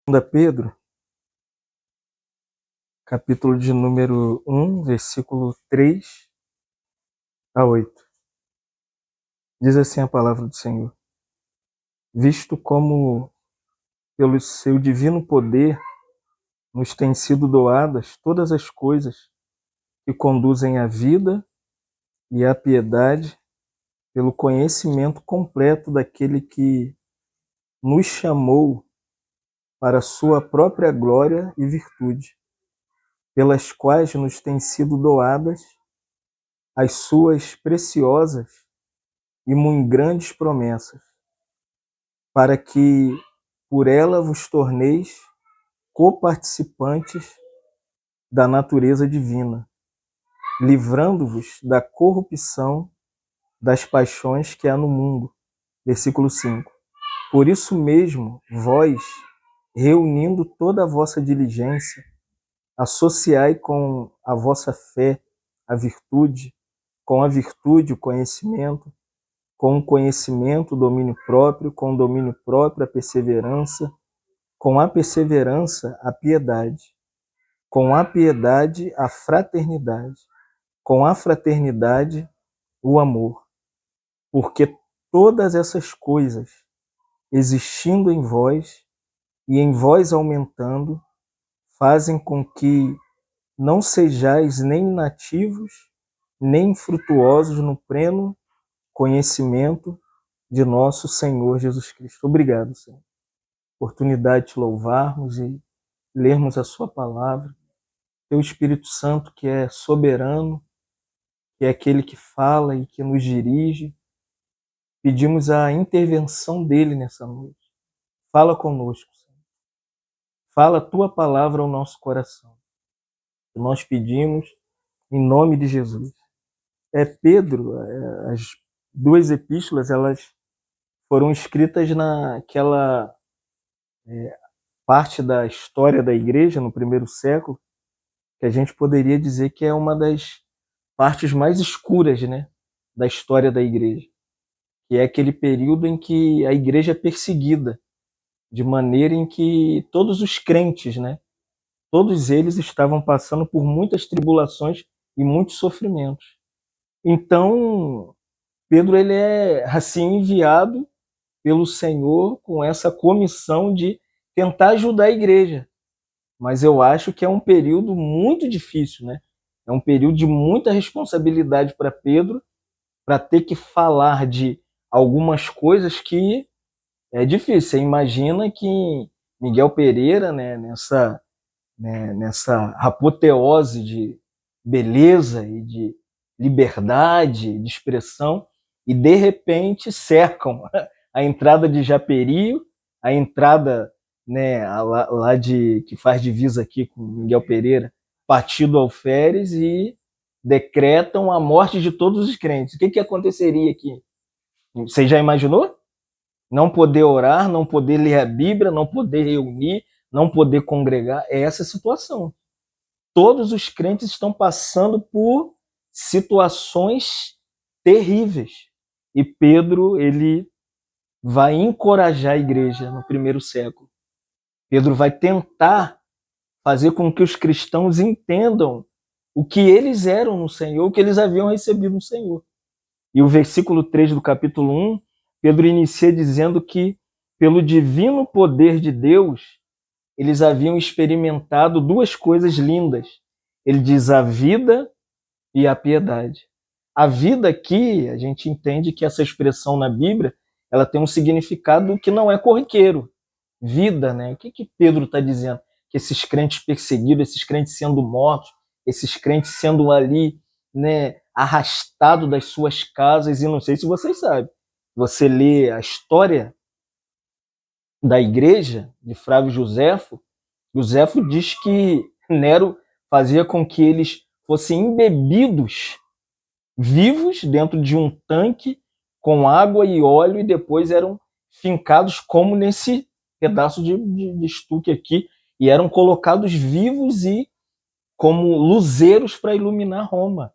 2 Pedro, capítulo de número 1, versículo 3 a 8. Diz assim a palavra do Senhor: Visto como pelo seu divino poder nos têm sido doadas todas as coisas que conduzem à vida e à piedade, pelo conhecimento completo daquele que nos chamou para a sua própria glória e virtude, pelas quais nos têm sido doadas as suas preciosas e muito grandes promessas, para que por ela vos torneis coparticipantes da natureza divina, livrando-vos da corrupção das paixões que há no mundo. Versículo 5. Por isso mesmo, vós, reunindo toda a vossa diligência, associai com a vossa fé a virtude, com a virtude o conhecimento, com o conhecimento o domínio próprio, com o domínio próprio a perseverança, com a perseverança a piedade, com a piedade a fraternidade, com a fraternidade o amor. Porque todas essas coisas, existindo em vós e em vós aumentando, fazem com que não sejais nem inativos, nem infrutuosos no pleno conhecimento de nosso Senhor Jesus Cristo. Obrigado, Senhor. Oportunidade de te louvarmos e lermos a sua palavra. Teu Espírito Santo, que é soberano, que é aquele que fala e que nos dirige, pedimos a intervenção dele nessa noite. Fala conosco, Senhor. Fala a tua palavra ao nosso coração. Nós pedimos em nome de Jesus. Pedro, as duas epístolas, elas foram escritas naquela parte da história da igreja, no primeiro século, que a gente poderia dizer que é uma das partes mais escuras, né, da história da igreja, que é aquele período em que a igreja é perseguida, de maneira em que todos os crentes, né, todos eles estavam passando por muitas tribulações e muitos sofrimentos. Então, Pedro ele é assim enviado pelo Senhor com essa comissão de tentar ajudar a igreja. Mas eu acho que é um período muito difícil, né? É um período de muita responsabilidade para Pedro, para ter que falar de algumas coisas que é difícil. Você imagina que Miguel Pereira, né, nessa apoteose de beleza e de liberdade de expressão, e de repente cercam a entrada de Japeri, a entrada, né, lá de que faz divisa aqui com Miguel Pereira, Partido Alferes, e decretam a morte de todos os crentes. O que aconteceria aqui? Você já imaginou? Não poder orar, não poder ler a Bíblia, não poder reunir, não poder congregar. É essa a situação. Todos os crentes estão passando por situações terríveis. E Pedro, ele vai encorajar a igreja no primeiro século. Pedro vai tentar fazer com que os cristãos entendam o que eles eram no Senhor, o que eles haviam recebido no Senhor. E o versículo 3 do capítulo 1, Pedro inicia dizendo que, pelo divino poder de Deus, eles haviam experimentado duas coisas lindas. Ele diz a vida e a piedade. A vida aqui, a gente entende que essa expressão na Bíblia, ela tem um significado que não é corriqueiro. Vida, né? O que Pedro está dizendo? Que esses crentes perseguidos, esses crentes sendo mortos, esses crentes sendo ali, né, arrastados das suas casas, e não sei se vocês sabem, você lê a história da igreja de Flávio Joséfo, Joséfo diz que Nero fazia com que eles fossem embebidos vivos dentro de um tanque com água e óleo, e depois eram fincados como nesse pedaço de estuque aqui, e eram colocados vivos e como luzeiros para iluminar Roma.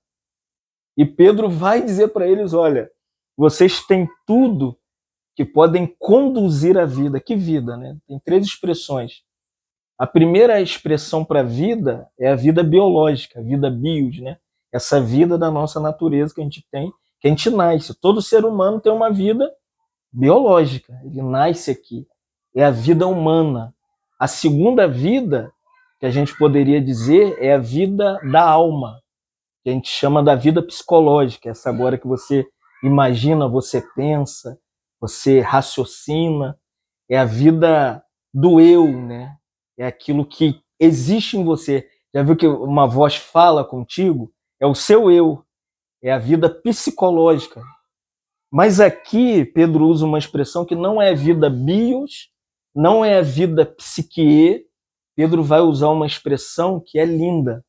E Pedro vai dizer para eles, olha, vocês têm tudo que podem conduzir a vida. Que vida, né? Tem três expressões. A primeira expressão para a vida é a vida biológica, a vida bios, né? Essa vida da nossa natureza que a gente tem, que a gente nasce. Todo ser humano tem uma vida biológica, ele nasce aqui. É a vida humana. A segunda vida, que a gente poderia dizer, é a vida da alma, que a gente chama da vida psicológica, essa agora que você imagina, você pensa, você raciocina, é a vida do eu, né? É aquilo que existe em você. Já viu que uma voz fala contigo? É o seu eu, é a vida psicológica. Mas aqui Pedro usa uma expressão que não é a vida bios, não é a vida psique. Pedro vai usar uma expressão que é linda.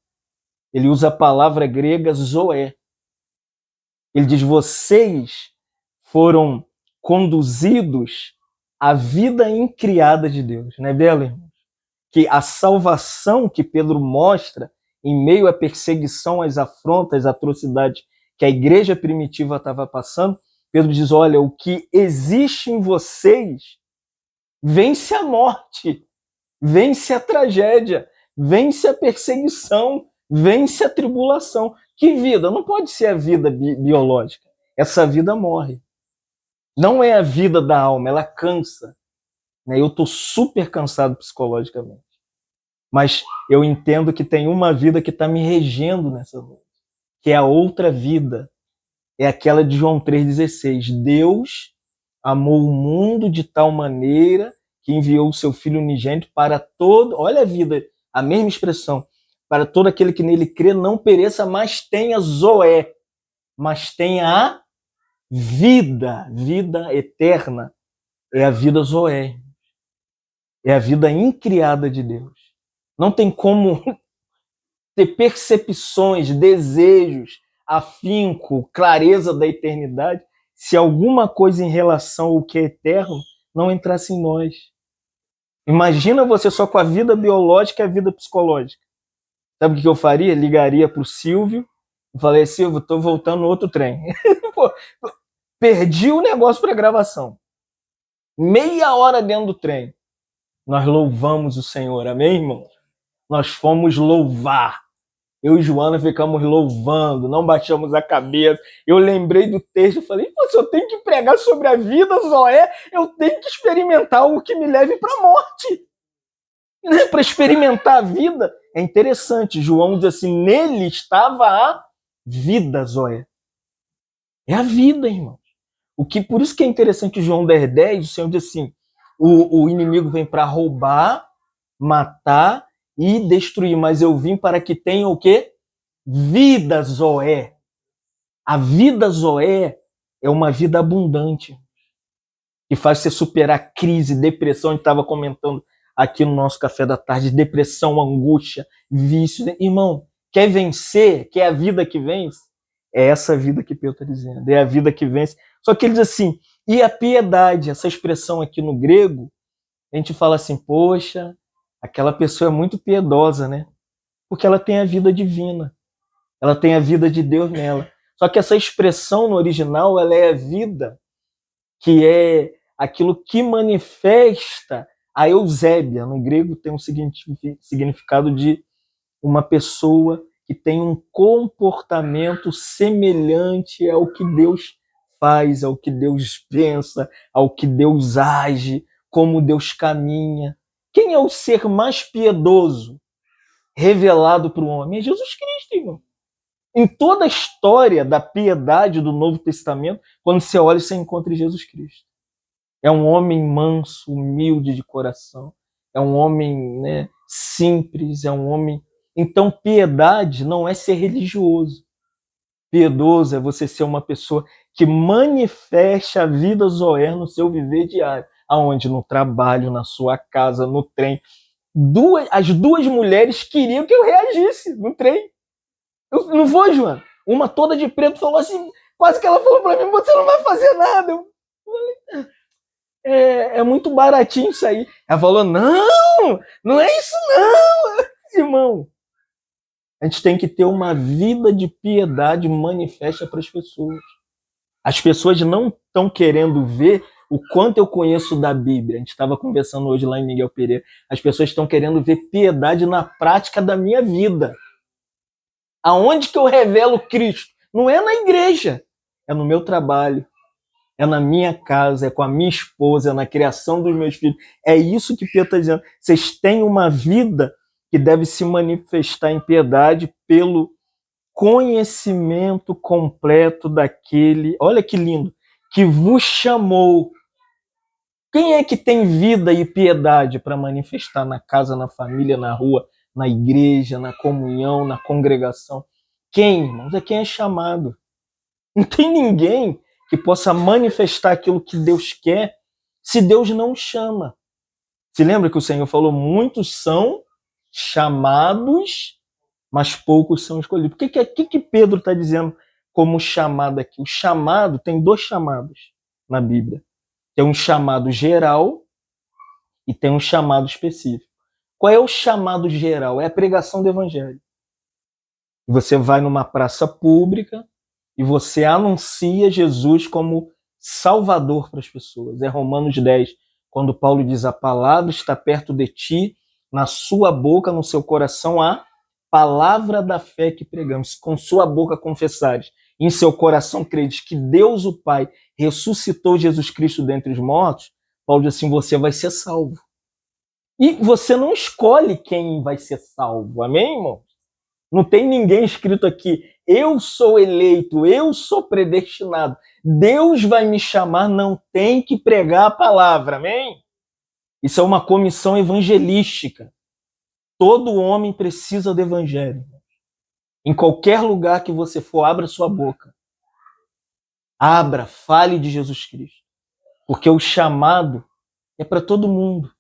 Ele usa a palavra grega zoé. Ele diz: vocês foram conduzidos à vida incriada de Deus. Não é belo, irmão? Que a salvação que Pedro mostra em meio à perseguição, às afrontas, às atrocidades que a igreja primitiva estava passando, Pedro diz: olha, o que existe em vocês vence a morte, vence a tragédia, vence a perseguição, vence a tribulação. Que vida? Não pode ser a vida biológica. Essa vida morre. Não é a vida da alma, ela cansa. Eu estou super cansado psicologicamente. Mas eu entendo que tem uma vida que está me regendo nessa noite, que é a outra vida. É aquela de João 3,16. Deus amou o mundo de tal maneira que enviou o seu Filho unigênito para todo... Olha a vida, a mesma expressão. Para todo aquele que nele crê, não pereça, mas tenha zoé, mas tenha a vida eterna. É a vida zoé. É a vida incriada de Deus. Não tem como ter percepções, desejos, afinco, clareza da eternidade, se alguma coisa em relação ao que é eterno não entrasse em nós. Imagina você só com a vida biológica e a vida psicológica. Sabe o que eu faria? Ligaria para o Silvio e falei: Silvio, estou voltando no outro trem. Pô, perdi o negócio para gravação. Meia hora dentro do trem. Nós louvamos o Senhor, amém, irmão? Nós fomos louvar. Eu e Joana ficamos louvando, não baixamos a cabeça. Eu lembrei do texto e falei: se eu tenho que pregar sobre a vida, Zoé, eu tenho que experimentar algo que me leve para a morte. Para experimentar a vida, é interessante. João diz assim: nele estava a vida, Zoé. É a vida, irmão. Por isso que é interessante João 10,10, o Senhor diz assim: o inimigo vem para roubar, matar e destruir, mas eu vim para que tenha o quê? Vida Zoé. A vida Zoé é uma vida abundante, que faz você superar crise, depressão. A gente estava comentando aqui no nosso café da tarde, depressão, angústia, vício. Irmão, quer vencer? Quer a vida que vence? É essa vida que Pedro está dizendo, é a vida que vence. Só que ele diz assim: e a piedade, essa expressão aqui no grego, a gente fala assim: poxa, aquela pessoa é muito piedosa, né? Porque ela tem a vida divina. Ela tem a vida de Deus nela. Só que essa expressão no original, ela é a vida, que é aquilo que manifesta a eusébia. No grego tem um significado de uma pessoa que tem um comportamento semelhante ao que Deus faz, ao que Deus pensa, ao que Deus age, como Deus caminha. Quem é o ser mais piedoso revelado para o homem? É Jesus Cristo, irmão. Em toda a história da piedade do Novo Testamento, quando você olha, você encontra Jesus Cristo. É um homem manso, humilde de coração. É um homem, né, simples, é um homem... Então, piedade não é ser religioso. Piedoso é você ser uma pessoa que manifeste a vida Zoé no seu viver diário. Aonde? No trabalho, na sua casa, no trem. As duas mulheres queriam que eu reagisse no trem. Eu não vou, Joana. Uma toda de preto falou assim, quase que ela falou pra mim: você não vai fazer nada. Eu falei: é muito baratinho isso aí. Ela falou: não é isso não, irmão. A gente tem que ter uma vida de piedade manifesta para as pessoas. As pessoas não estão querendo ver o quanto eu conheço da Bíblia. A gente estava conversando hoje lá em Miguel Pereira. As pessoas estão querendo ver piedade na prática da minha vida. Aonde que eu revelo Cristo? Não é na igreja, é no meu trabalho, é na minha casa, é com a minha esposa, é na criação dos meus filhos. É isso que Pedro está dizendo. Vocês têm uma vida que deve se manifestar em piedade pelo conhecimento completo daquele, olha que lindo, que vos chamou. Quem é que tem vida e piedade para manifestar na casa, na família, na rua, na igreja, na comunhão, na congregação? Quem, irmãos? É quem é chamado. Não tem ninguém que possa manifestar aquilo que Deus quer se Deus não chama. Se lembra que o Senhor falou, muitos são chamados, mas poucos são escolhidos. O que Pedro está dizendo como chamado aqui? O chamado, tem dois chamados na Bíblia. Tem um chamado geral e tem um chamado específico. Qual é o chamado geral? É a pregação do evangelho. Você vai numa praça pública e você anuncia Jesus como Salvador para as pessoas. É Romanos 10, quando Paulo diz, a palavra está perto de ti, na sua boca, no seu coração, a palavra da fé que pregamos. Com sua boca confessares, em seu coração credes que Deus o Pai ressuscitou Jesus Cristo dentre os mortos, Paulo diz assim, você vai ser salvo. E você não escolhe quem vai ser salvo, amém, irmão? Não tem ninguém escrito aqui, eu sou eleito, eu sou predestinado, Deus vai me chamar, não tem que pregar a palavra, amém? Isso é uma comissão evangelística. Todo homem precisa do evangelho. Em qualquer lugar que você for, abra sua boca. Abra, fale de Jesus Cristo. Porque o chamado é para todo mundo.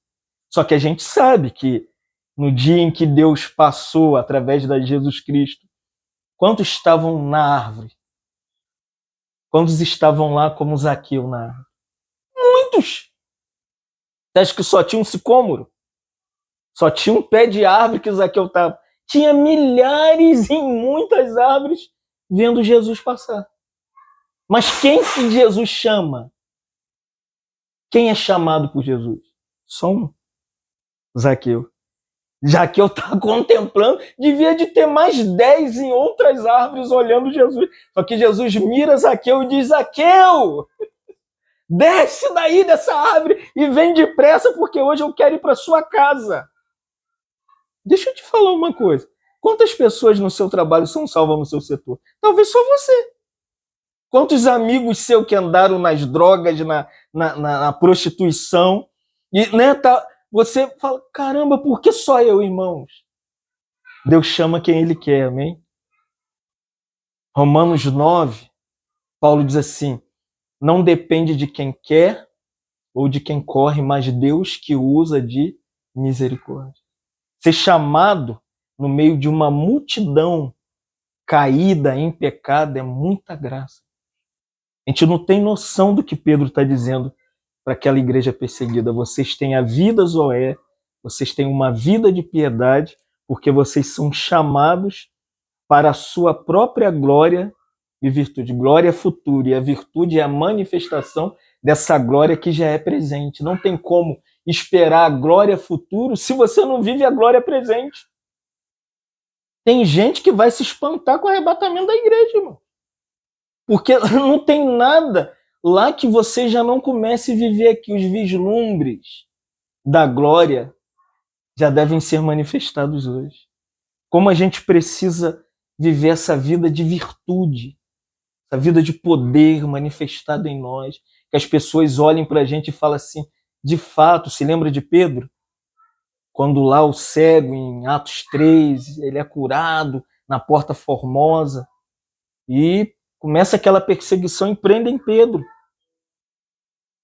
Só que a gente sabe que no dia em que Deus passou através de Jesus Cristo, quantos estavam na árvore? Quantos estavam lá como Zaqueu na árvore? Muitos! Você acha que só tinha um sicômoro? Só tinha um pé de árvore que Zaqueu estava. Tinha milhares em muitas árvores vendo Jesus passar. Mas quem que Jesus chama? Quem é chamado por Jesus? Só um. Zaqueu. Zaqueu está contemplando, devia de ter mais 10 em outras árvores olhando Jesus. Só que Jesus mira Zaqueu e diz, Zaqueu, desce daí dessa árvore e vem depressa, porque hoje eu quero ir para sua casa. Deixa eu te falar uma coisa. Quantas pessoas no seu trabalho são salvas no seu setor? Talvez só você. Quantos amigos seus que andaram nas drogas, na prostituição, e né, você fala, caramba, por que só eu, irmãos? Deus chama quem Ele quer, amém? Romanos 9, Paulo diz assim, não depende de quem quer ou de quem corre, mas Deus que usa de misericórdia. Ser chamado no meio de uma multidão caída em pecado é muita graça. A gente não tem noção do que Pedro está dizendo para aquela igreja perseguida. Vocês têm a vida Zoé, vocês têm uma vida de piedade, porque vocês são chamados para a sua própria glória e virtude. Glória futura, e a virtude é a manifestação dessa glória que já é presente. Não tem como esperar a glória futura se você não vive a glória presente. Tem gente que vai se espantar com o arrebatamento da igreja, irmão. Porque não tem nada lá que você já não comece a viver aqui. Os vislumbres da glória já devem ser manifestados hoje. Como a gente precisa viver essa vida de virtude, essa vida de poder manifestada em nós, que as pessoas olhem para a gente e falem assim, de fato, se lembra de Pedro? Quando lá o cego, em Atos 3, ele é curado na Porta Formosa e começa aquela perseguição e prendem Pedro.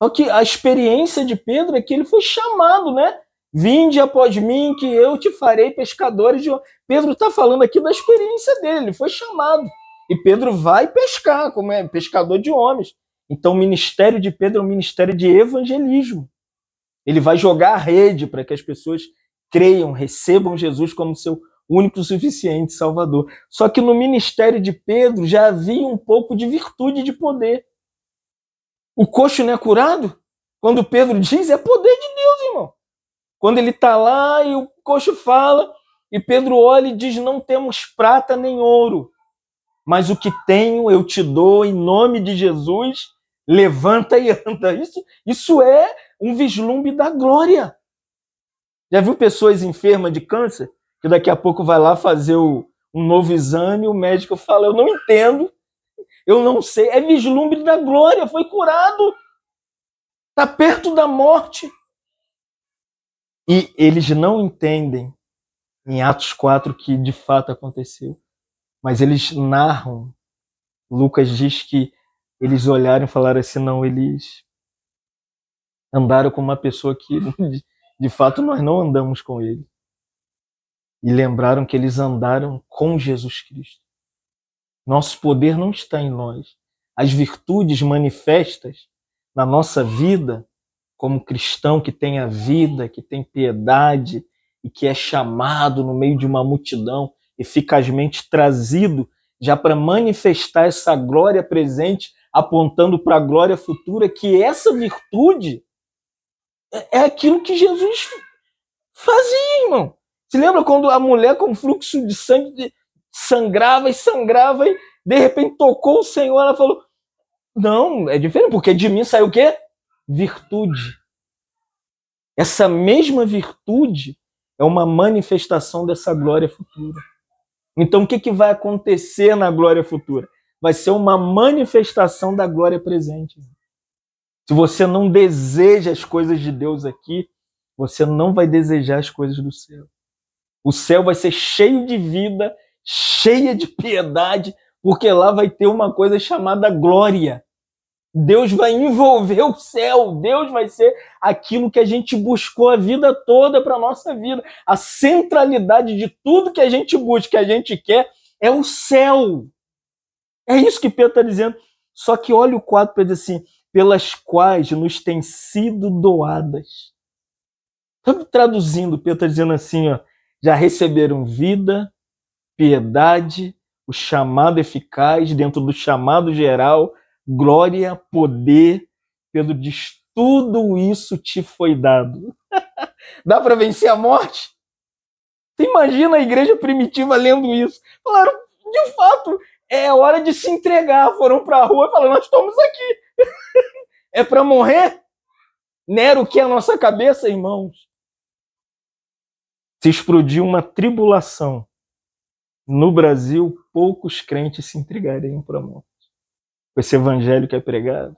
Só que a experiência de Pedro é que ele foi chamado, né? Vinde após mim que eu te farei pescadores de homens. Pedro está falando aqui da experiência dele, ele foi chamado. E Pedro vai pescar, como é pescador de homens. Então o ministério de Pedro é um ministério de evangelismo. Ele vai jogar a rede para que as pessoas creiam, recebam Jesus como seu único e suficiente Salvador. Só que no ministério de Pedro já havia um pouco de virtude e de poder. O coxo não é curado? Quando Pedro diz, é poder de Deus, irmão. Quando ele está lá e o coxo fala, e Pedro olha e diz, não temos prata nem ouro, mas o que tenho eu te dou em nome de Jesus, levanta e anda. Isso é um vislumbre da glória. Já viu pessoas enfermas de câncer, que daqui a pouco vai lá fazer um novo exame e o médico fala, eu não entendo, eu não sei, é vislumbre da glória, foi curado, está perto da morte. E eles não entendem em Atos 4 que de fato aconteceu, mas eles narram. Lucas diz que eles olharam e falaram assim, não, eles andaram com uma pessoa que de fato nós não andamos com ele. E lembraram que eles andaram com Jesus Cristo. Nosso poder não está em nós. As virtudes manifestas na nossa vida, como cristão que tem a vida, que tem piedade e que é chamado no meio de uma multidão, eficazmente trazido já para manifestar essa glória presente, apontando para a glória futura, que essa virtude é aquilo que Jesus fazia, irmão. Se lembra quando a mulher com fluxo de sangue sangrava e de repente tocou o Senhor, ela falou, não, é diferente, porque de mim saiu o quê? Virtude. Essa mesma virtude é uma manifestação dessa glória futura. Então o que vai acontecer na glória futura? Vai ser uma manifestação da glória presente. Se você não deseja as coisas de Deus aqui, você não vai desejar as coisas do céu. O céu vai ser cheio de vida, cheia de piedade, porque lá vai ter uma coisa chamada glória. Deus vai envolver o céu, Deus vai ser aquilo que a gente buscou a vida toda para a nossa vida. A centralidade de tudo que a gente busca, que a gente quer, é o céu. É isso que Pedro está dizendo. Só que olha o quadro para dizer assim, pelas quais nos têm sido doadas. Traduzindo, Pedro está dizendo assim, ó, já receberam vida, piedade, o chamado eficaz, dentro do chamado geral, glória, poder. Pedro diz, tudo isso te foi dado. Dá para vencer a morte? Você imagina a igreja primitiva lendo isso? Falaram, de fato, é hora de se entregar. Foram para a rua e falaram, nós estamos aqui. É para morrer? Nero, o que é a nossa cabeça, irmãos? Se explodir uma tribulação no Brasil, poucos crentes se entregariam para a morte. Com esse evangelho que é pregado.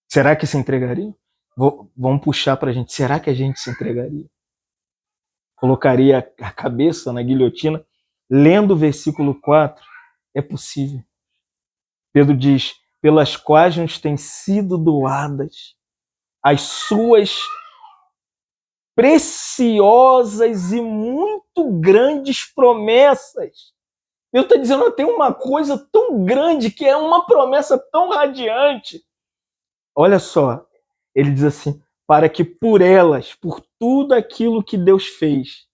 Será que se entregariam? Vamos puxar para a gente. Será que a gente se entregaria? Colocaria a cabeça na guilhotina? Lendo o versículo 4, é possível. Pedro diz, pelas quais nos têm sido doadas as suas preciosas e muito grandes promessas. Pedro está dizendo, tem uma coisa tão grande que é uma promessa tão radiante. Olha só, ele diz assim, para que por elas, por tudo aquilo que Deus fez,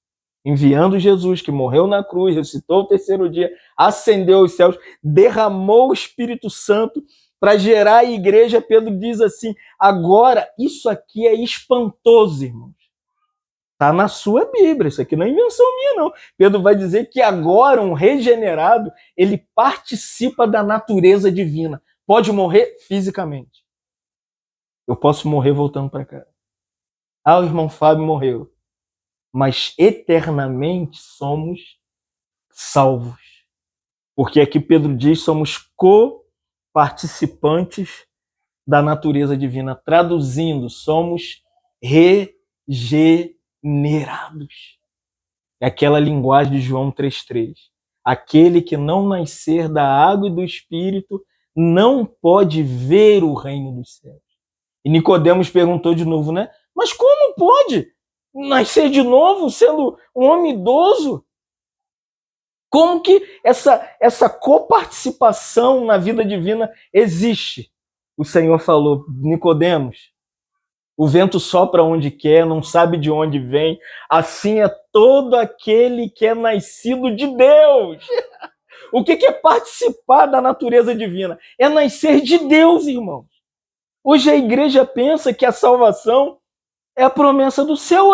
enviando Jesus, que morreu na cruz, ressuscitou o terceiro dia, ascendeu aos céus, derramou o Espírito Santo para gerar a igreja, Pedro diz assim, agora, isso aqui é espantoso, irmãos. Está na sua Bíblia, isso aqui não é invenção minha, não. Pedro vai dizer que agora um regenerado, ele participa da natureza divina. Pode morrer fisicamente. Eu posso morrer voltando para cá. Ah, o irmão Fábio morreu. Mas eternamente somos salvos. Porque aqui Pedro diz, somos co-participantes da natureza divina. Traduzindo, somos regenerados. É aquela linguagem de João 3,3. Aquele que não nascer da água e do Espírito não pode ver o reino dos céus. E Nicodemos perguntou de novo, né? Mas como pode nascer de novo sendo um homem idoso? Como que essa coparticipação na vida divina existe? O Senhor falou, Nicodemos, o vento sopra onde quer, não sabe de onde vem. Assim é todo aquele que é nascido de Deus. O que é participar da natureza divina? É nascer de Deus, irmãos. Hoje a igreja pensa que a salvação é a promessa do céu,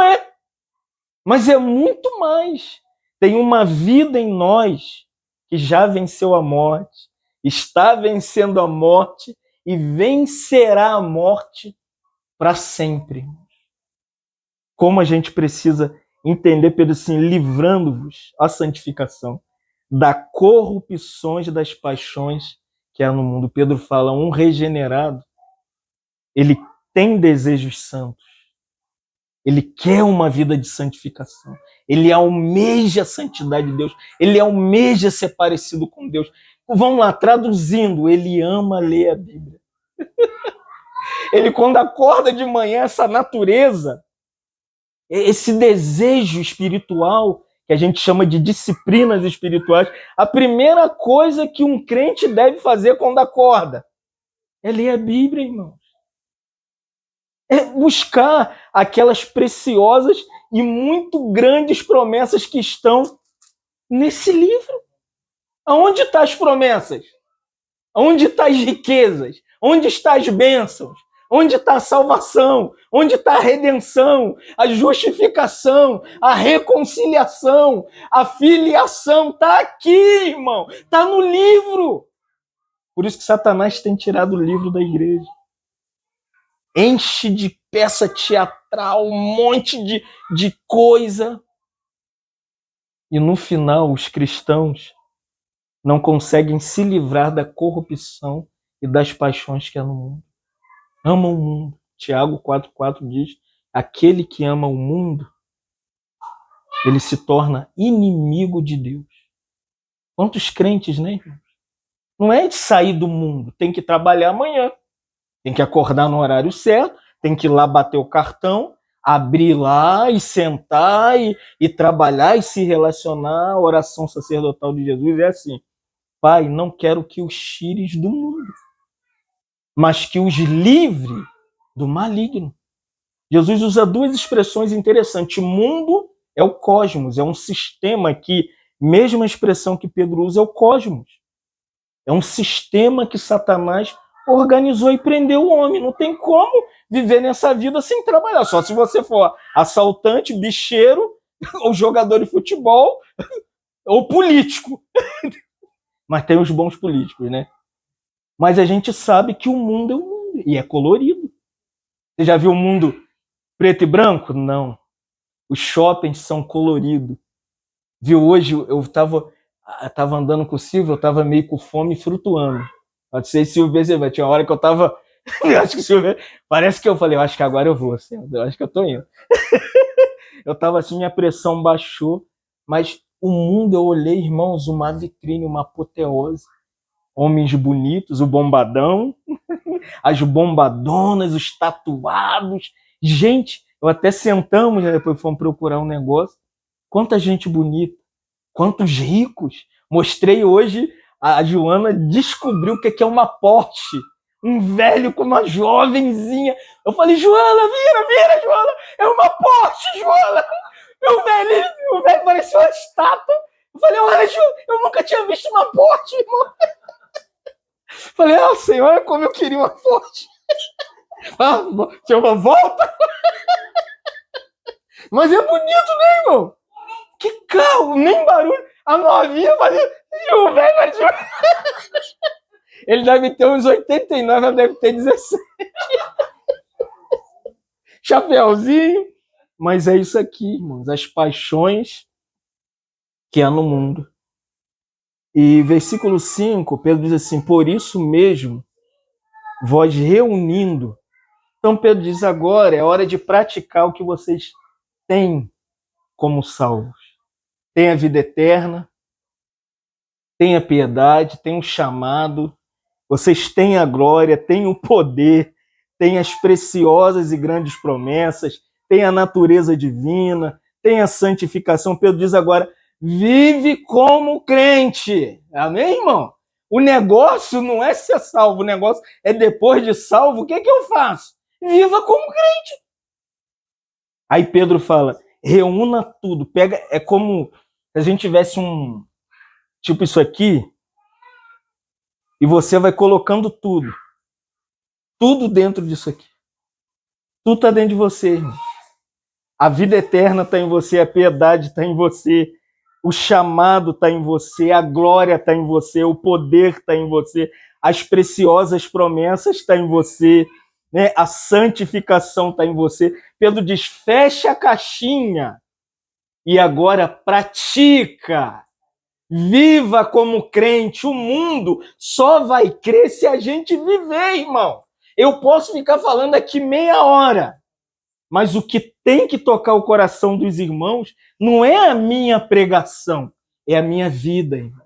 mas é muito mais. Tem uma vida em nós que já venceu a morte, está vencendo a morte e vencerá a morte para sempre. Como a gente precisa entender, Pedro, assim, livrando-vos a santificação da corrupções das paixões que há no mundo. Pedro fala, um regenerado, ele tem desejos santos, ele quer uma vida de santificação, ele almeja a santidade de Deus, ele almeja ser parecido com Deus. Vamos lá, traduzindo, ele ama ler a Bíblia. Ele, quando acorda de manhã, essa natureza, esse desejo espiritual, que a gente chama de disciplinas espirituais, a primeira coisa que um crente deve fazer quando acorda é ler a Bíblia, irmãos. É buscar aquelas preciosas e muito grandes promessas que estão nesse livro. Aonde estão as promessas? Onde estão as riquezas? Onde estão as bênçãos? Onde está a salvação? Onde está a redenção? A justificação? A reconciliação? A filiação? Está aqui, irmão. Está no livro. Por isso que Satanás tem tirado o livro da igreja. Enche de peça teatral, um monte de coisa. E no final, os cristãos não conseguem se livrar da corrupção e das paixões que há no mundo. Amam o mundo. Tiago 4,4 diz, aquele que ama o mundo, ele se torna inimigo de Deus. Quantos crentes, né, irmãos? Não é de sair do mundo, tem que trabalhar amanhã, tem que acordar no horário certo, tem que ir lá bater o cartão, abrir lá e sentar e trabalhar e se relacionar. A oração sacerdotal de Jesus é assim, Pai, não quero que os tires do mundo, mas que os livre do maligno. Jesus usa duas expressões interessantes. Mundo é o cosmos, é um sistema que, mesma expressão que Pedro usa, é o cosmos. É um sistema que Satanás organizou e prendeu o homem. Não tem como viver nessa vida sem trabalhar. Só se você for assaltante, bicheiro, ou jogador de futebol, ou político. Mas tem os bons políticos, né? Mas a gente sabe que o mundo é o mundo e é colorido. Você já viu o mundo preto e branco? Não. Os shoppings são coloridos. Viu, hoje eu estava andando com o Silvio, eu estava meio com fome e flutuando. Pode ser Silvio, tinha uma hora que eu estava... acho que Silvio... Parece que eu falei, eu acho que agora eu vou, assim, eu acho que eu tô indo. Eu estava assim, minha pressão baixou, mas o mundo, eu olhei, irmãos, uma vitrine, uma apoteose. Homens bonitos, o bombadão, as bombadonas, os tatuados. Gente, eu até sentamos, né, depois fomos procurar um negócio. Quanta gente bonita, quantos ricos. Mostrei hoje, a Joana descobriu o que é uma Porsche. Um velho com uma jovenzinha. Eu falei, Joana, vira, Joana. É uma Porsche, Joana. O velho parecia uma estátua. Eu falei, olha, eu nunca tinha visto uma Porsche, irmão. Falei, senhora, como eu queria uma Porsche. Volta. Mas é bonito, né, irmão? Que carro, nem barulho. A novinha fazia... o velho parecia... Ele deve ter uns 89, ela deve ter 17. Chapeuzinho. Mas é isso aqui, irmãos. As paixões que há no mundo. E versículo 5, Pedro diz assim, por isso mesmo, vós reunindo. Então Pedro diz, agora é hora de praticar o que vocês têm como salvos. Tem a vida eterna, tem a piedade, tem o chamado, vocês têm a glória, têm o poder, têm as preciosas e grandes promessas, têm a natureza divina, tem a santificação. Pedro diz agora, vive como crente. Amém, irmão? O negócio não é ser salvo, o negócio é depois de salvo, o que eu faço? Viva como crente. Aí Pedro fala, reúna tudo, pega, é como se a gente tivesse um, tipo isso aqui, e você vai colocando tudo. Tudo dentro disso aqui. Tudo está dentro de você, irmão. A vida eterna está em você, a piedade está em você, o chamado está em você, a glória está em você, o poder está em você, as preciosas promessas estão em você, né? A santificação está em você. Pedro diz, fecha a caixinha e agora pratica. Viva como crente. O mundo só vai crer se a gente viver, irmão. Eu posso ficar falando aqui meia hora, mas o que tem que tocar o coração dos irmãos não é a minha pregação, é a minha vida, irmão.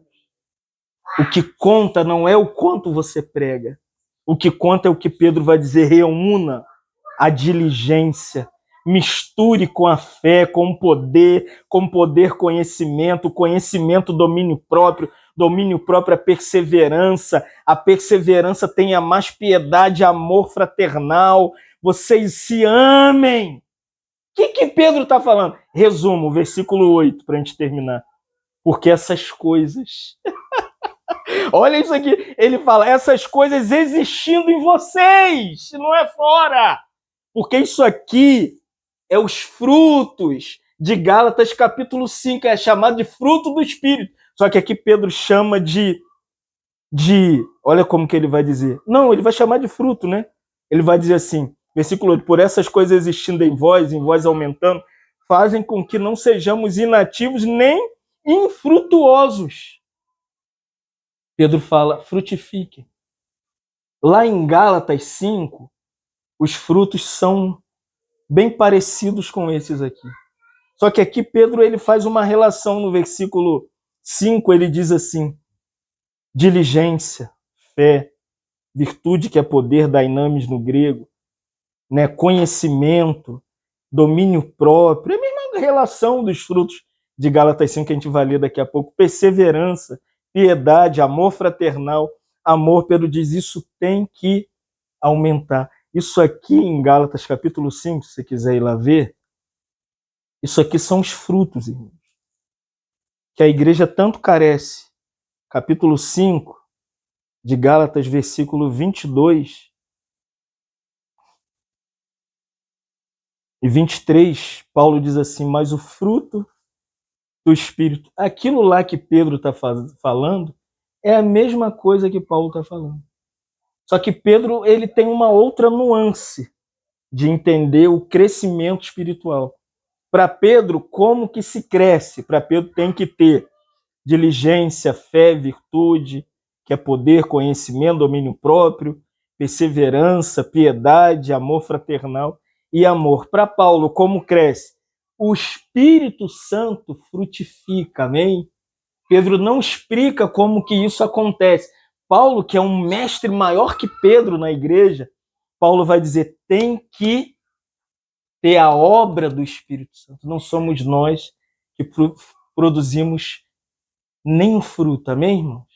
O que conta não é o quanto você prega. O que conta é o que Pedro vai dizer, reúna a diligência, misture com a fé, com poder, conhecimento, domínio próprio, a perseverança tenha mais piedade, amor fraternal, vocês se amem. O que Pedro está falando? Resumo, versículo 8, para a gente terminar. Porque essas coisas... Olha isso aqui, ele fala, essas coisas existindo em vocês, não é fora. Porque isso aqui é os frutos de Gálatas capítulo 5, é chamado de fruto do Espírito. Só que aqui Pedro chama de olha como que ele vai dizer. Não, ele vai chamar de fruto, né? Ele vai dizer assim, versículo 8, por essas coisas existindo em vós aumentando, fazem com que não sejamos inativos nem infrutuosos. Pedro fala, frutifiquem. Lá em Gálatas 5, os frutos são bem parecidos com esses aqui. Só que aqui Pedro ele faz uma relação no versículo 5, ele diz assim, diligência, fé, virtude que é poder, dainamis no grego, né, conhecimento, domínio próprio, é a mesma relação dos frutos de Gálatas 5 que a gente vai ler daqui a pouco, perseverança, piedade, amor fraternal, amor, Pedro diz, isso tem que aumentar. Isso aqui em Gálatas capítulo 5, se você quiser ir lá ver, isso aqui são os frutos, irmãos, que a igreja tanto carece. Capítulo 5 de Gálatas, versículo 22 e 23, Paulo diz assim, mas o fruto do Espírito, aquilo lá que Pedro está falando, é a mesma coisa que Paulo está falando. Só que Pedro ele tem uma outra nuance de entender o crescimento espiritual. Para Pedro, como que se cresce? Para Pedro tem que ter diligência, fé, virtude, que é poder, conhecimento, domínio próprio, perseverança, piedade, amor fraternal e amor. Para Paulo, como cresce? O Espírito Santo frutifica, amém? Pedro não explica como que isso acontece. Paulo, que é um mestre maior que Pedro na igreja, Paulo vai dizer, tem que ter a obra do Espírito Santo. Não somos nós que produzimos nenhum fruto, amém, irmãos?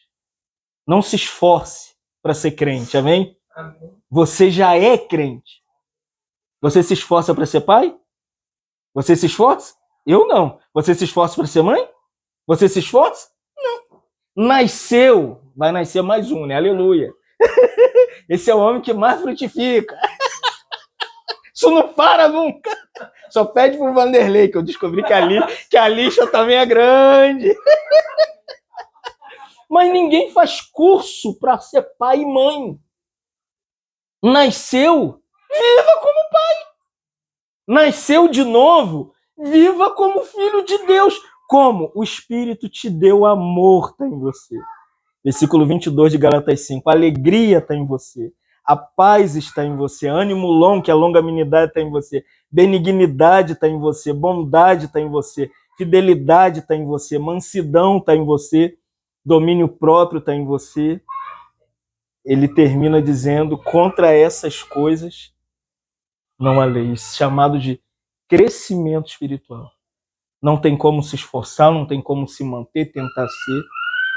Não se esforce para ser crente, amém? Amém? Você já é crente. Você se esforça para ser pai? Você se esforça? Eu não. Você se esforça para ser mãe? Você se esforça? Não. Nasceu, vai nascer mais um, né? Aleluia. Esse é o homem que mais frutifica. Isso não para nunca. Só pede pro Vanderlei, que eu descobri que a lixa também é grande. Mas ninguém faz curso para ser pai e mãe. Nasceu, viva como pai. Nasceu de novo, viva como filho de Deus. Como? O Espírito te deu amor, está em você. Versículo 22 de Gálatas 5. A alegria está em você. A paz está em você. Ânimo longo, que a longanimidade está em você. Benignidade está em você. Bondade está em você. Fidelidade está em você. Mansidão está em você. Domínio próprio está em você. Ele termina dizendo, contra essas coisas não há lei. Isso é chamado de crescimento espiritual. Não tem como se esforçar, não tem como se manter, tentar ser.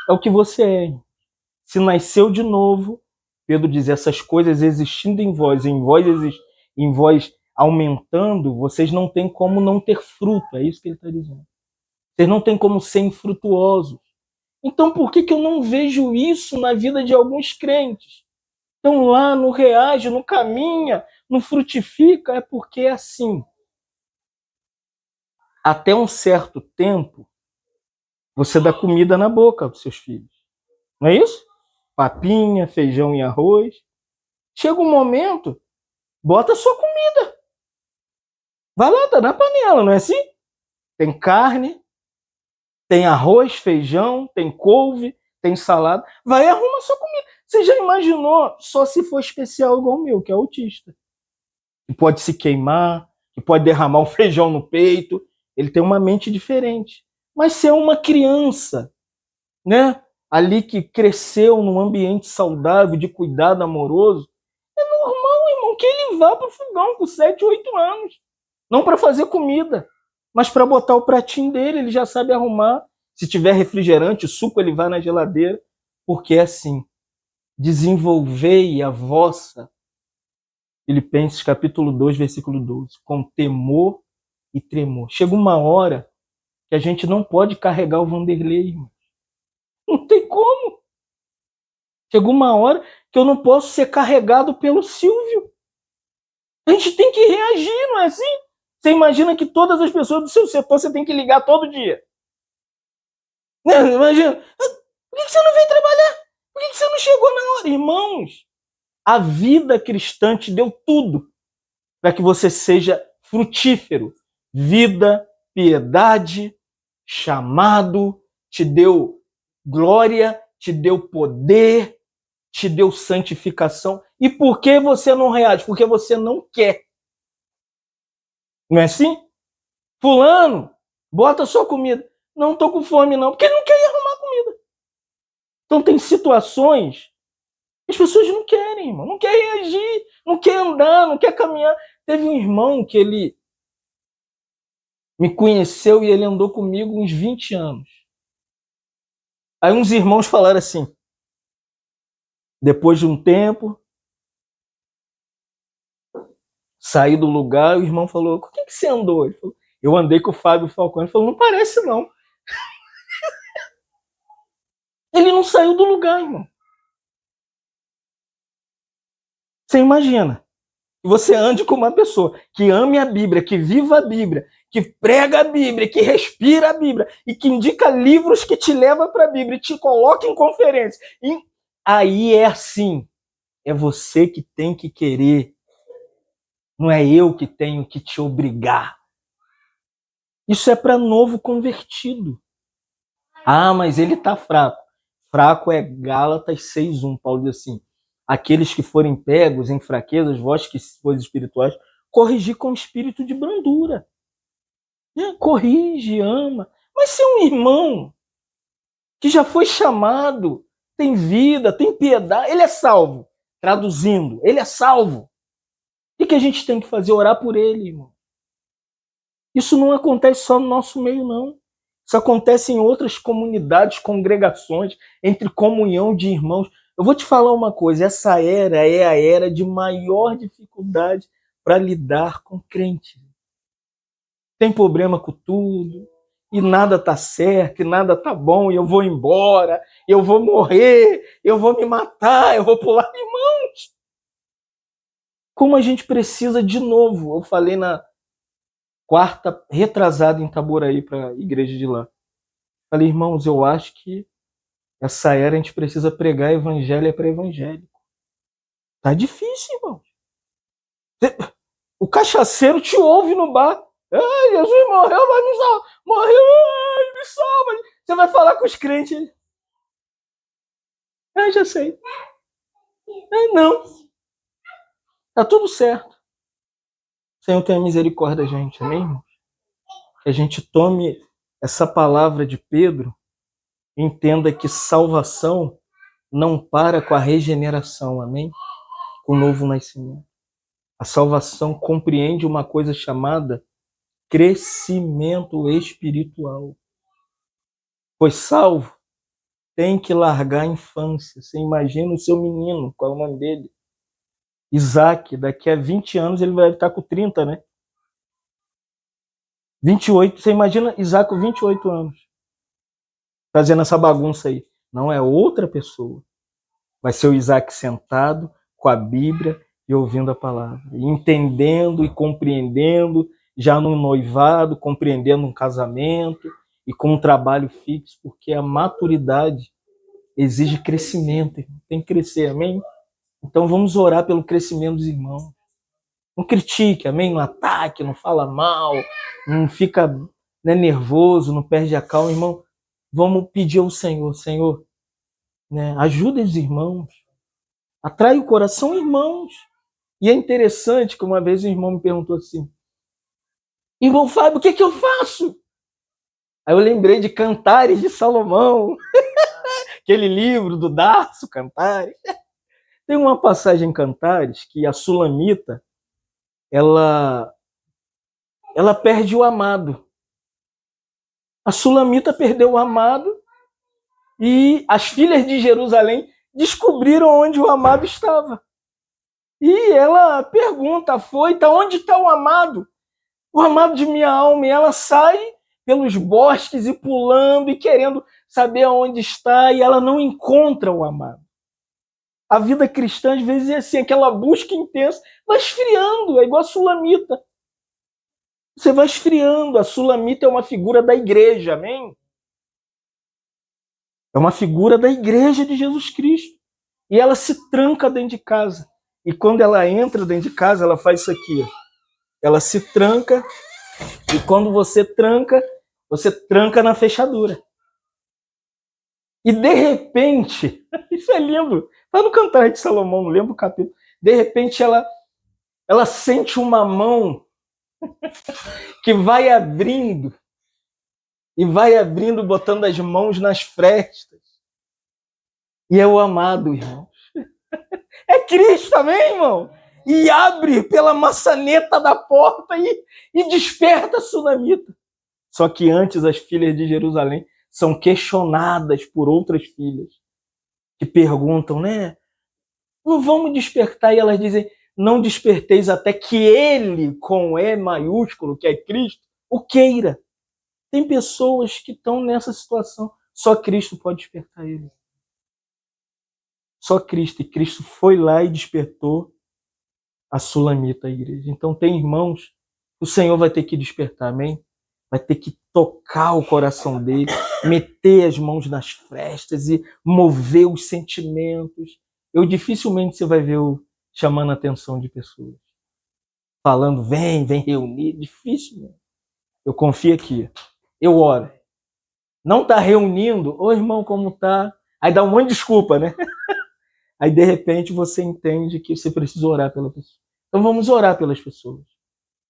É o que você é. Se nasceu de novo, Pedro diz, essas coisas existindo em vós aumentando, vocês não têm como não ter fruto. É isso que ele está dizendo. Vocês não têm como ser infrutuosos. Então por que eu não vejo isso na vida de alguns crentes? Então lá não reage, não caminha, não frutifica, é porque é assim. Até um certo tempo, você dá comida na boca dos seus filhos. Não é isso? Papinha, feijão e arroz. Chega um momento, bota a sua comida. Vai lá, tá na panela, não é assim? Tem carne, tem arroz, feijão, tem couve, tem salada. Vai e arruma a sua comida. Você já imaginou só se for especial igual o meu, que é autista? Que pode se queimar, que pode derramar um feijão no peito. Ele tem uma mente diferente. Mas se é uma criança, né? Ali que cresceu num ambiente saudável, de cuidado amoroso, é normal, irmão, que ele vá pro fogão com 7, 8 anos. Não para fazer comida, mas para botar o pratinho dele, ele já sabe arrumar. Se tiver refrigerante, suco, ele vai na geladeira. Porque é assim, desenvolvei a vossa, Filipenses capítulo 2, versículo 12, com temor e tremor. Chega uma hora que a gente não pode carregar o Vanderlei, irmão. Não tem como. Chegou uma hora que eu não posso ser carregado pelo Silvio. A gente tem que reagir, não é assim? Você imagina que todas as pessoas do seu setor você tem que ligar todo dia. Imagina. Por que você não veio trabalhar? Por que você não chegou na hora? Irmãos, a vida cristã te deu tudo para que você seja frutífero. Vida, piedade, chamado, te deu glória, te deu poder, te deu santificação. E por que você não reage? Porque você não quer. Não é assim? Fulano, bota a sua comida. Não tô com fome, não. Porque ele não quer ir arrumar comida. Então tem situações que as pessoas não querem, irmão. Não quer reagir, não quer andar, não quer caminhar. Teve um irmão que ele me conheceu e ele andou comigo uns 20 anos. Aí uns irmãos falaram assim, depois de um tempo, saí do lugar, o irmão falou, com quem que você andou? Ele falou, eu andei com o Fábio Falcão. Ele falou, não parece não. Ele não saiu do lugar, irmão. Você imagina que você ande com uma pessoa que ame a Bíblia, que viva a Bíblia, que prega a Bíblia, que respira a Bíblia e que indica livros que te levam para a Bíblia e te coloca em conferência. E aí é assim, é você que tem que querer, não é eu que tenho que te obrigar. Isso é para novo convertido. Ah, mas ele está fraco. Fraco é Gálatas 6:1. Paulo diz assim, aqueles que forem pegos em fraquezas, vós que sois espirituais, corrigir com espírito de brandura. Corrige, ama. Mas se é um irmão que já foi chamado, tem vida, tem piedade, ele é salvo. Traduzindo, ele é salvo. O que a gente tem que fazer? Orar por ele, irmão. Isso não acontece só no nosso meio, não. Isso acontece em outras comunidades, congregações, entre comunhão de irmãos. Eu vou te falar uma coisa, essa era é a era de maior dificuldade para lidar com crente. Tem problema com tudo, e nada tá certo, e nada tá bom, e eu vou embora, eu vou morrer, eu vou me matar, eu vou pular. Irmãos, como a gente precisa de novo, eu falei na quarta, retrasada em Itaboraí para a igreja de lá. Falei, irmãos, eu acho que essa era a gente precisa pregar evangelho para evangélico. Tá difícil, irmão. O cachaceiro te ouve no bar. Ai, Jesus morreu, vai me salvar. Morreu, ai, me salva. Você vai falar com os crentes. Ah, já sei. Ah, não. Tá tudo certo. O Senhor tenha misericórdia da gente, amém, irmão? Que a gente tome essa palavra de Pedro e entenda que salvação não para com a regeneração, amém? Com o novo nascimento. A salvação compreende uma coisa chamada crescimento espiritual. Pois salvo tem que largar a infância. Você imagina o seu menino, qual é o nome dele? Isaac, daqui a 20 anos ele vai estar com 30, né? 28, você imagina Isaac com 28 anos, fazendo essa bagunça aí. Não é outra pessoa. Vai ser o Isaac sentado, com a Bíblia e ouvindo a palavra, e entendendo e compreendendo, já no noivado, compreendendo um casamento e com um trabalho fixo, porque a maturidade exige crescimento, tem que crescer, amém? Então vamos orar pelo crescimento dos irmãos. Não critique, amém? Não ataque, não fala mal, não fica, né, nervoso, não perde a calma, irmão. Vamos pedir ao Senhor, Senhor, né, ajuda os irmãos, atrai o coração, irmãos. E é interessante que uma vez um irmão me perguntou assim: irmão Fábio, o que eu faço? Aí eu lembrei de Cantares de Salomão, aquele livro do Darcio Cantares. Tem uma passagem em Cantares que a Sulamita, ela perde o amado. A Sulamita perdeu o amado e as filhas de Jerusalém descobriram onde o amado estava. E ela pergunta, Foita, onde está o amado? O amado de minha alma. E ela sai pelos bosques e pulando e querendo saber aonde está, e ela não encontra o amado. A vida cristã, às vezes, é assim, aquela busca intensa, vai esfriando, é igual a Sulamita. Você vai esfriando. A Sulamita é uma figura da igreja, amém? É uma figura da igreja de Jesus Cristo. E ela se tranca dentro de casa. E quando ela entra dentro de casa, ela faz isso aqui. Ela se tranca, e quando você tranca na fechadura. E de repente, isso é lindo, está no Cantar de Salomão, não lembro o capítulo. De repente ela sente uma mão que vai abrindo, e vai abrindo, botando as mãos nas frestas. E é o amado, irmão. É Cristo também, irmão. E abre pela maçaneta da porta e desperta a Sunamita. Só que antes as filhas de Jerusalém são questionadas por outras filhas que perguntam, né? Não vamos despertar? E elas dizem, não desperteis até que ele, com E maiúsculo, que é Cristo, o queira. Tem pessoas que estão nessa situação. Só Cristo pode despertar ele. Só Cristo. E Cristo foi lá e despertou a Sulamita, a igreja. Então tem irmãos, o Senhor vai ter que despertar, amém? Vai ter que tocar o coração dele, meter as mãos nas frestas e mover os sentimentos. Dificilmente você vai ver eu chamando a atenção de pessoas, falando, vem reunir. Difícil. Eu confio aqui. Eu oro. Não está reunindo? Ô irmão, como tá? Aí dá um monte de desculpa, né? Aí de repente você entende que você precisa orar pela pessoa. Então vamos orar pelas pessoas.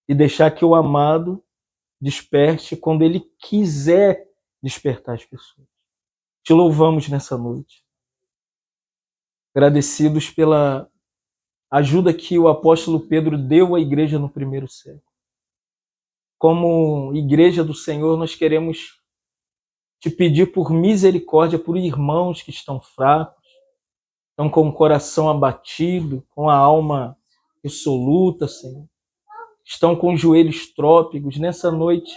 E deixar que o amado desperte quando ele quiser despertar as pessoas. Te louvamos nessa noite. Agradecidos pela ajuda que o apóstolo Pedro deu à igreja no primeiro século. Como igreja do Senhor, nós queremos te pedir por misericórdia por irmãos que estão fracos, estão com o coração abatido, com a alma dissoluta, Senhor. Estão com os joelhos trópicos. Nessa noite,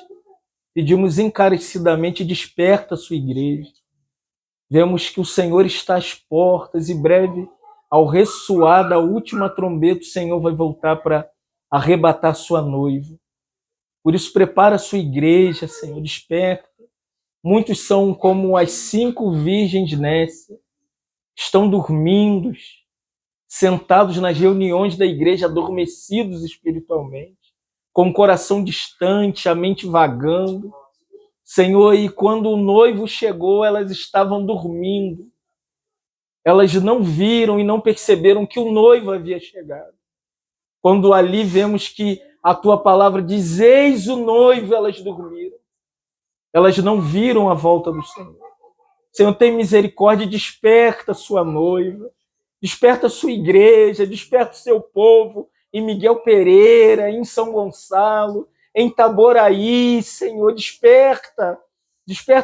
pedimos encarecidamente, desperta a sua igreja. Vemos que o Senhor está às portas e breve, ao ressoar da última trombeta, o Senhor vai voltar para arrebatar sua noiva. Por isso, prepara a sua igreja, Senhor, desperta. Muitos são como as 5 virgens Nécia, estão dormindo, sentados nas reuniões da igreja, adormecidos espiritualmente, com o coração distante, a mente vagando. Senhor, e quando o noivo chegou, elas estavam dormindo. Elas não viram e não perceberam que o noivo havia chegado. Quando ali vemos que a tua palavra diz, eis o noivo, elas dormiram. Elas não viram a volta do Senhor. Senhor, tem misericórdia, desperta a sua noiva, desperta a sua igreja, desperta o seu povo em Miguel Pereira, em São Gonçalo, em Itaboraí, Senhor, desperta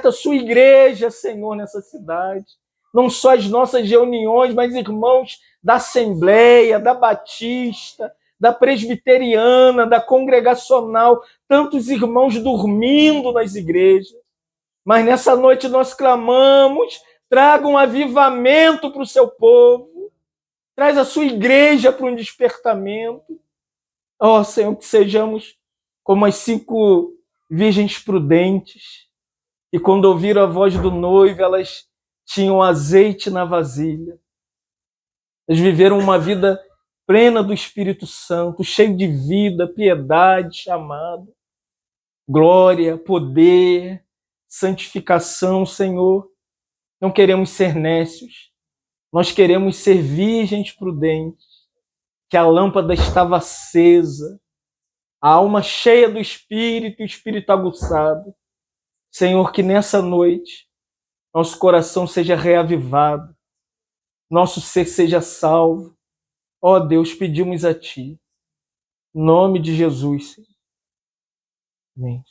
a sua igreja, Senhor, nessa cidade. Não só as nossas reuniões, mas irmãos da Assembleia, da Batista, da Presbiteriana, da Congregacional, tantos irmãos dormindo nas igrejas. Mas nessa noite nós clamamos, traga um avivamento para o seu povo. Traz a sua igreja para um despertamento. Ó Senhor, que sejamos como as 5 virgens prudentes, e quando ouviram a voz do noivo, elas tinham azeite na vasilha. Eles viveram uma vida plena do Espírito Santo, cheio de vida, piedade, chamado, glória, poder, santificação, Senhor. Não queremos ser nécios, nós queremos ser virgens prudentes, que a lâmpada estava acesa, a alma cheia do Espírito, o Espírito aguçado. Senhor, que nessa noite nosso coração seja reavivado, nosso ser seja salvo. Ó Deus, pedimos a Ti, em nome de Jesus. Amém.